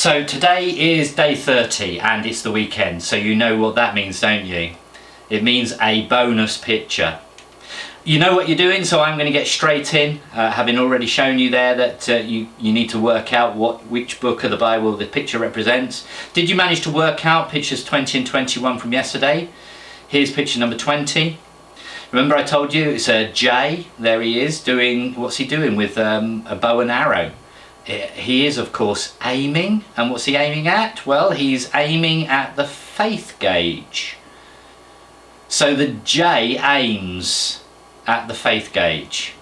So today is day 30 and it's the weekend, so you know what that means, don't you? It means a bonus picture. You know what you're doing, so I'm going to get straight in, having already shown you there that you need to work out which book of the Bible the picture represents. Did you manage to work out pictures 20 and 21 from yesterday? Here's picture number 20. Remember I told you it's a J, there he is, what's he doing with a bow and arrow? He is of course aiming, and what's he aiming at? Well, he's aiming at the faith gauge. So the J aims at the faith gauge.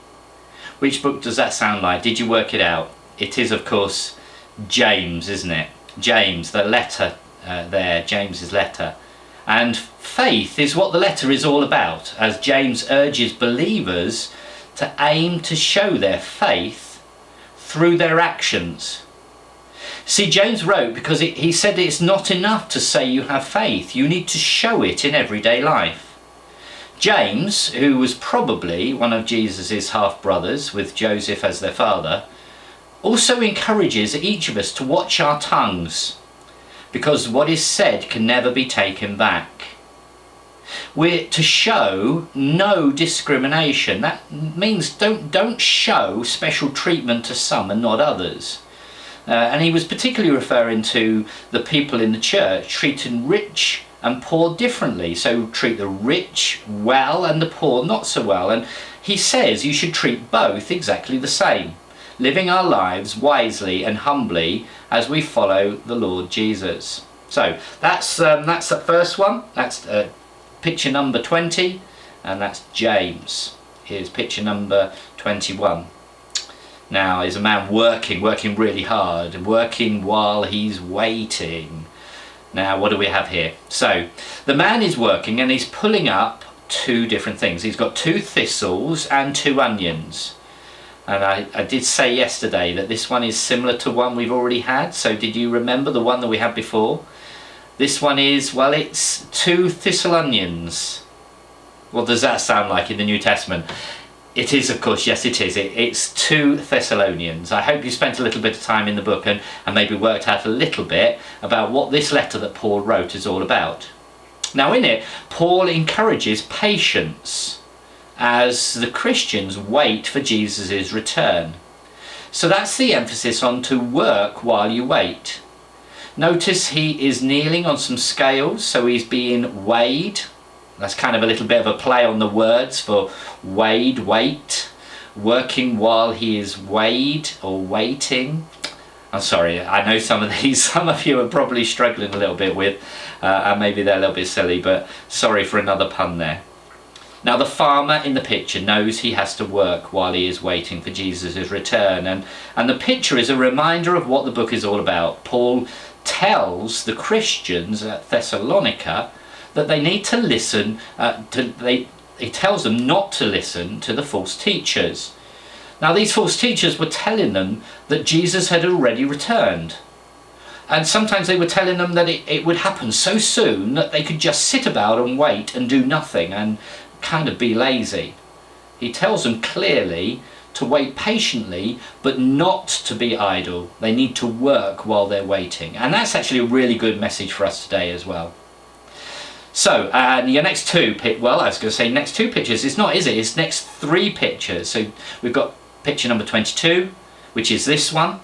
Which book does that sound like? Did you work it out? It is of course James, isn't it? James, the letter there, James's letter. And faith is what the letter is all about, as James urges believers to aim to show their faith through their actions. See, James wrote because he said it's not enough to say you have faith, you need to show it in everyday life. James, who was probably one of Jesus's half-brothers with Joseph as their father, also encourages each of us to watch our tongues, because what is said can never be taken back. We're to show no discrimination. That means don't show special treatment to some and not others. And he was particularly referring to the people in the church treating rich and poor differently. So treat the rich well and the poor not so well. And he says you should treat both exactly the same, living our lives wisely and humbly as we follow the Lord Jesus. So that's the first one. That's picture number 20, and that's James. Here's picture number 21. Now, is a man working really hard, working while he's waiting. Now, what do we have here? So, the man is working and he's pulling up two different things. He's got 2 thistles and 2 onions. And I did say yesterday that this one is similar to one we've already had. So did you remember the one that we had before? This one is, well, it's 2 thistle onions. What does that sound like in the New Testament? It is, of course, yes it is. It's 2 Thessalonians. I hope you spent a little bit of time in the book and maybe worked out a little bit about what this letter that Paul wrote is all about. Now in it, Paul encourages patience as the Christians wait for Jesus' return. So that's the emphasis on to work while you wait. Notice he is kneeling on some scales, so he's being weighed. That's kind of a little bit of a play on the words for weighed, wait. Working while he is weighed or waiting. I'm sorry, I know some of you are probably struggling a little bit with, and maybe they're a little bit silly, but sorry for another pun there. Now the farmer in the picture knows he has to work while he is waiting for Jesus' return, and the picture is a reminder of what the book is all about. Paul tells the Christians at Thessalonica that they need to listen, he tells them not to listen to the false teachers. Now these false teachers were telling them that Jesus had already returned. And sometimes they were telling them that it would happen so soon that they could just sit about and wait and do nothing and kind of be lazy. He tells them clearly to wait patiently, but not to be idle. They need to work while they're waiting. And that's actually a really good message for us today as well. So, your next next 2 pictures, it's not, is it? It's next 3 pictures. So we've got picture number 22, which is this one.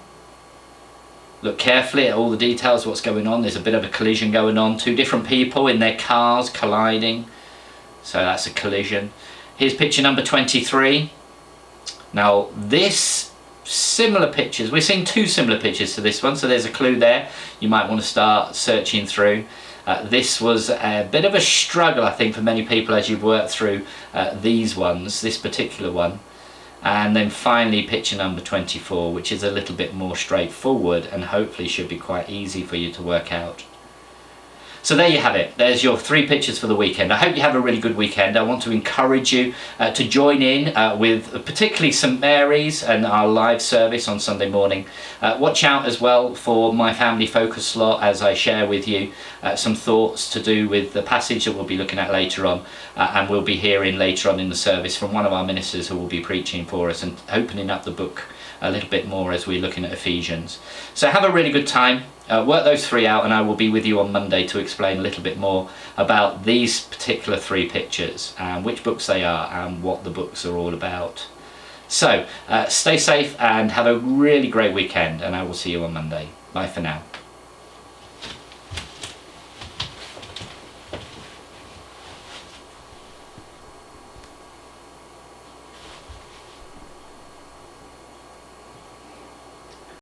Look carefully at all the details of what's going on. There's a bit of a collision going on. 2 different people in their cars colliding. So that's a collision. Here's picture number 23. Now this similar pictures, we're seeing 2 similar pictures to this one, so there's a clue there. You might want to start searching through. This was a bit of a struggle, I think, for many people as you've worked through these ones, this particular one. And then finally picture number 24, which is a little bit more straightforward and hopefully should be quite easy for you to work out. So there you have it. There's your 3 pictures for the weekend. I hope you have a really good weekend. I want to encourage you to join in with particularly St Mary's and our live service on Sunday morning. Watch out as well for my family focus slot as I share with you some thoughts to do with the passage that we'll be looking at later on, and we'll be hearing later on in the service from one of our ministers who will be preaching for us and opening up the book a little bit more as we're looking at Ephesians. So have a really good time. work those 3 out, and I will be with you on Monday to explain a little bit more about these particular 3 pictures and which books they are and what the books are all about. So stay safe and have a really great weekend, and I will see you on Monday. Bye for now.